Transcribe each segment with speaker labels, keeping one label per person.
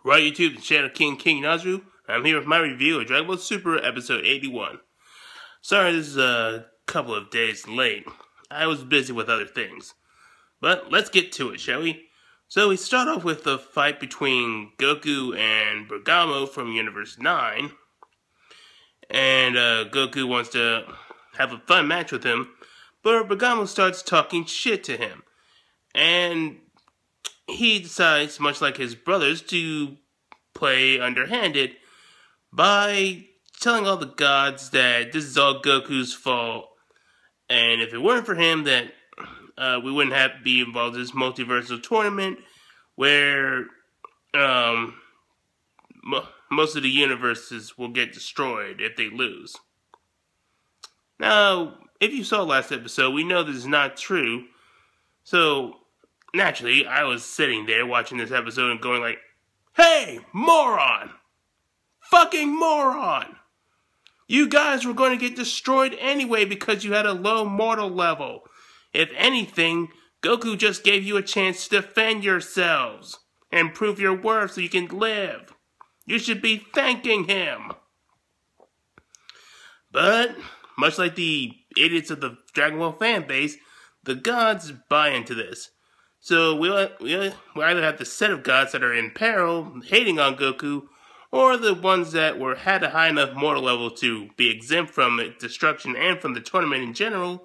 Speaker 1: Right, YouTube, the Shadow King Nazru. I'm here with my review of Dragonball Super Episode 81. Sorry this is a couple of days late. I was busy with other things. But let's get to it, shall we? So we start off with the fight between Goku and Bergamo from Universe 9. And Goku wants to have a fun match with him, but Bergamo starts talking shit to him. And he decides, much like his brothers, to play underhanded by telling all the gods that this is all Goku's fault, and if it weren't for him, that we wouldn't have to be involved in this multiversal tournament where most of the universes will get destroyed if they lose. Now, if you saw last episode, we know this is not true, so naturally, I was sitting there watching this episode and going like, hey, moron! Fucking moron! You guys were going to get destroyed anyway because you had a low mortal level. If anything, Goku just gave you a chance to defend yourselves and prove your worth so you can live. You should be thanking him. But, much like the idiots of the Dragon Ball fan base, the gods buy into this. So we either have the set of gods that are in peril, hating on Goku, or the ones that had a high enough mortal level to be exempt from destruction and from the tournament in general,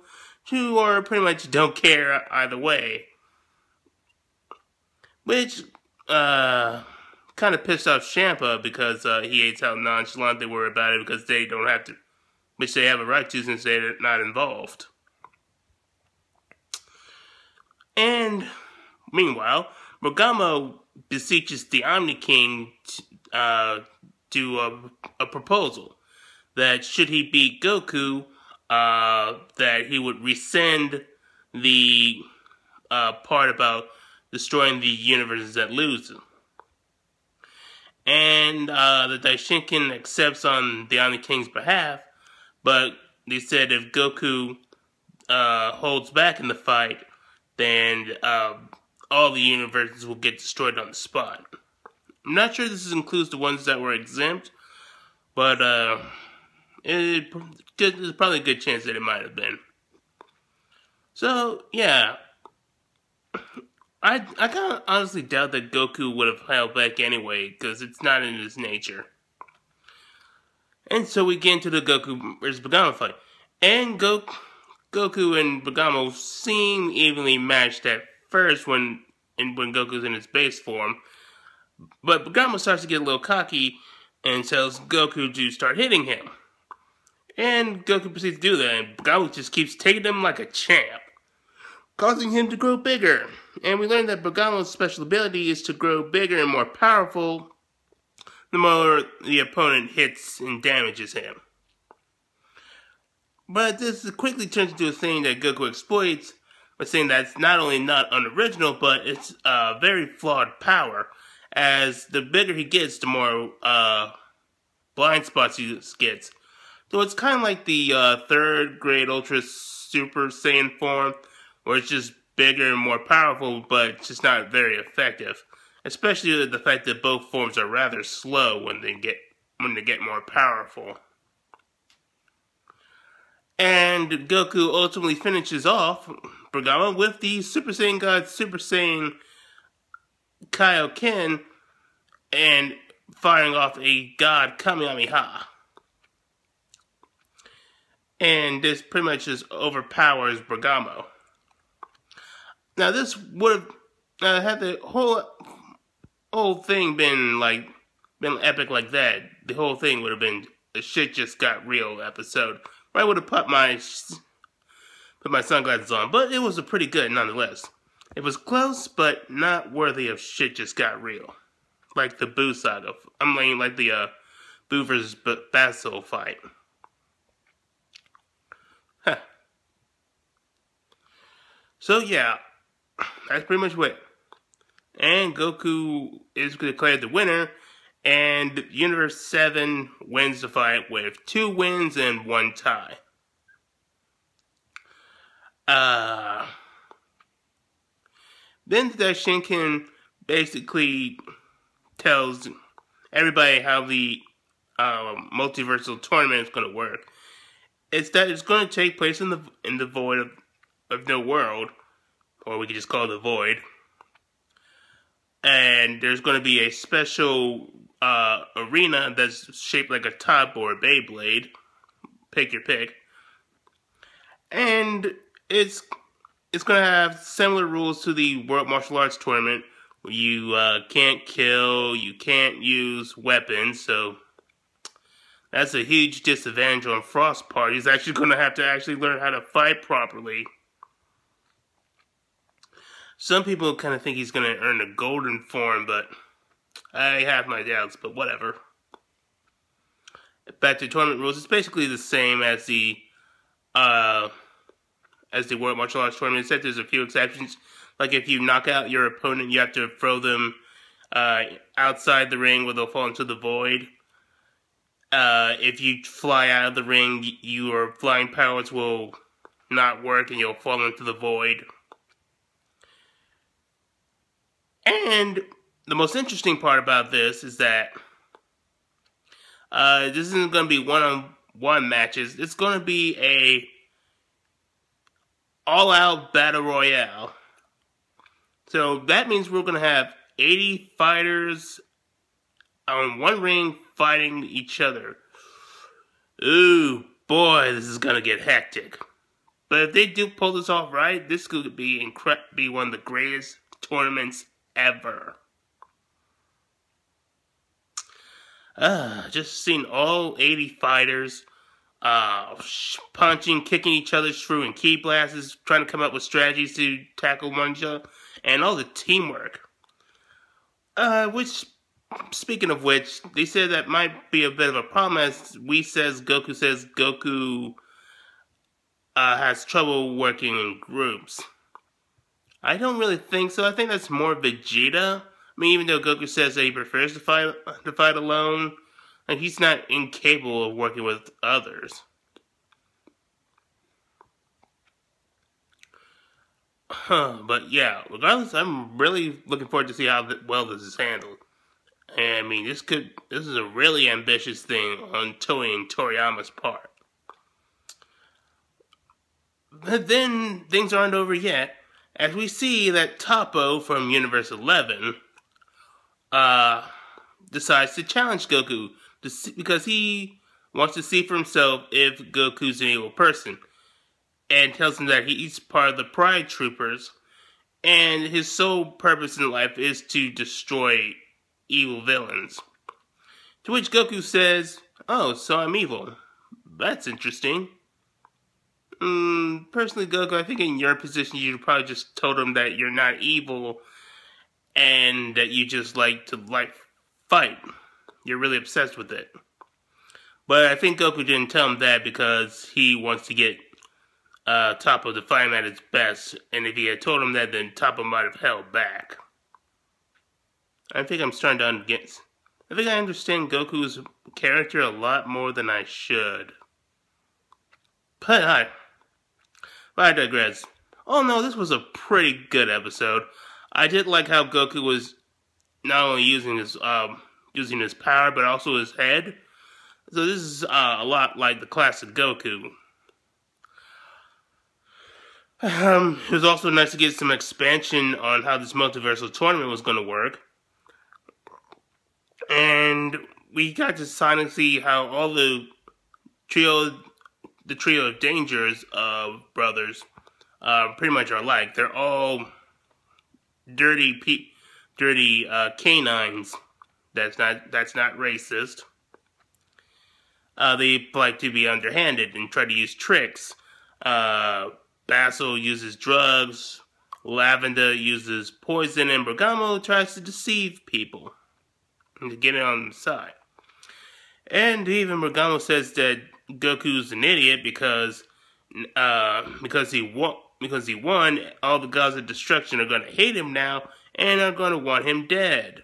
Speaker 1: who are pretty much don't care either way. Which kind of pissed off Champa because he hates how nonchalant they were about it because they don't have to, which they have a right to since they're not involved. And meanwhile, Bergamo beseeches the Omni King to a proposal that should he beat Goku, that he would rescind the part about destroying the universes that lose. And the Daishinkan accepts on the Omni King's behalf, but they said if Goku holds back in the fight, then all the universes will get destroyed on the spot. I'm not sure this includes the ones that were exempt, but there's probably a good chance that it might have been. So, yeah. I kind of honestly doubt that Goku would have held back anyway, because it's not in his nature. And so we get into the Goku versus Bergamo fight. And Goku and Bergamo seem evenly matched at first when Goku's in his base form. But Bergamo starts to get a little cocky and tells Goku to start hitting him. And Goku proceeds to do that, and Bergamo just keeps taking him like a champ, causing him to grow bigger. And we learned that Bergamo's special ability is to grow bigger and more powerful the more the opponent hits and damages him. But this quickly turns into a thing that Goku exploits by saying that it's not only not unoriginal, but it's a very flawed power. As the bigger he gets, the more blind spots he gets. So it's kind of like the third grade Ultra Super Saiyan form, where it's just bigger and more powerful, but it's just not very effective. Especially the fact that both forms are rather slow when they get more powerful. And Goku ultimately finishes off Bergamo with the Super Saiyan God Super Saiyan Kaioken and firing off a God Kamehameha. And this pretty much just overpowers Bergamo. Now this would have had the whole thing been epic like that. The whole thing would have been a shit just got real episode. I would have put my sunglasses on, but it was a pretty good nonetheless. It was close, but not worthy of shit just got real. Like the Boo saga. Like the Boo vs. Basil fight. Huh. So yeah, that's pretty much it. And Goku is declared the winner, and Universe 7 wins the fight with 2 wins and 1 tie. Then the Daishinkan basically tells everybody how the multiversal tournament is going to work. It's that it's going to take place in the void of no world, or we could just call it the void. And there's going to be a special arena that's shaped like a top or a Beyblade. Pick your pick. And it's going to have similar rules to the World Martial Arts Tournament. You can't kill, you can't use weapons, so that's a huge disadvantage on Frost's part. He's actually going to have to actually learn how to fight properly. Some people kind of think he's going to earn a golden form, but I have my doubts, but whatever. Back to tournament rules, it's basically the same as the World Martial Arts Tournament, except there's a few exceptions. Like if you knock out your opponent, you have to throw them outside the ring where they'll fall into the void. If you fly out of the ring, your flying powers will not work and you'll fall into the void. And the most interesting part about this is that this isn't going to be one-on-one matches. It's going to be a all-out battle royale. So that means we're going to have 80 fighters on one ring fighting each other. Ooh, boy, this is going to get hectic. But if they do pull this off right, this could be one of the greatest tournaments ever. Just seeing all 80 fighters punching, kicking each other through, and key blasts, trying to come up with strategies to tackle one another, and all the teamwork. Speaking of which, they said that might be a bit of a problem, as Goku says Goku has trouble working in groups. I don't really think so. I think that's more Vegeta. I mean, even though Goku says that he prefers to fight alone, and he's not incapable of working with others. But yeah, regardless, I'm really looking forward to see how well this is handled. And I mean, this is a really ambitious thing on Toei and Toriyama's part. But then things aren't over yet, as we see that Toppo from Universe 11 decides to challenge Goku because he wants to see for himself if Goku's an evil person, and tells him that he's part of the Pride Troopers, and his sole purpose in life is to destroy evil villains. To which Goku says, "Oh, so I'm evil. That's interesting." Personally, Goku, I think in your position, you'd probably just told him that you're not evil and that you just like to fight. You're really obsessed with it. But I think Goku didn't tell him that because he wants to get Toppo to fight him at his best. And if he had told him that, then Toppo might have held back. I think I understand Goku's character a lot more than I should. But I digress. Oh no, this was a pretty good episode. I did like how Goku was not only using his power, but also his head. So this is a lot like the classic Goku. It was also nice to get some expansion on how this multiversal tournament was going to work. And we got to finally see how all the trio of Dangers brothers pretty much are alike. They're all dirty canines. That's not racist. They like to be underhanded and try to use tricks. Basil uses drugs. Lavender uses poison, and Bergamo tries to deceive people and to get it on the side. And even Bergamo says that Goku's an idiot because he won. All the gods of destruction are going to hate him now and are going to want him dead,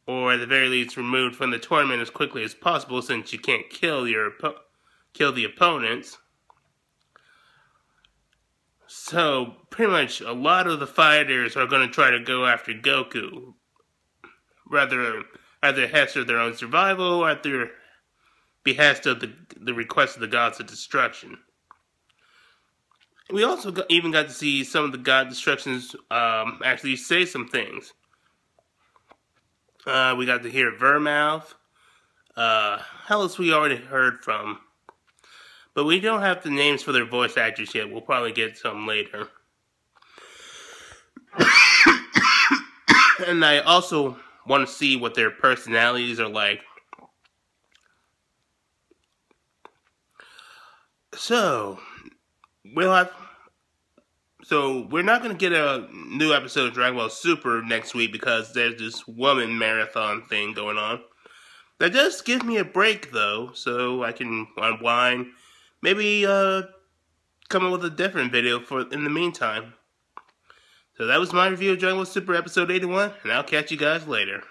Speaker 1: or at the very least removed from the tournament as quickly as possible, since you can't kill the opponents. So pretty much a lot of the fighters are going to try to go after Goku. rather at the behest of their own survival or at their behest of the request of the gods of destruction. We also even got to see some of the god destructions actually say some things. We got to hear Vermouth. Hellas we already heard from. But we don't have the names for their voice actors yet. We'll probably get some later. And I also want to see what their personalities are like. So, we're not going to get a new episode of Dragon Ball Super next week because there's this woman marathon thing going on. That does give me a break, though, so I can unwind. Maybe come up with a different video in the meantime. So that was my review of Dragon Ball Super Episode 81, and I'll catch you guys later.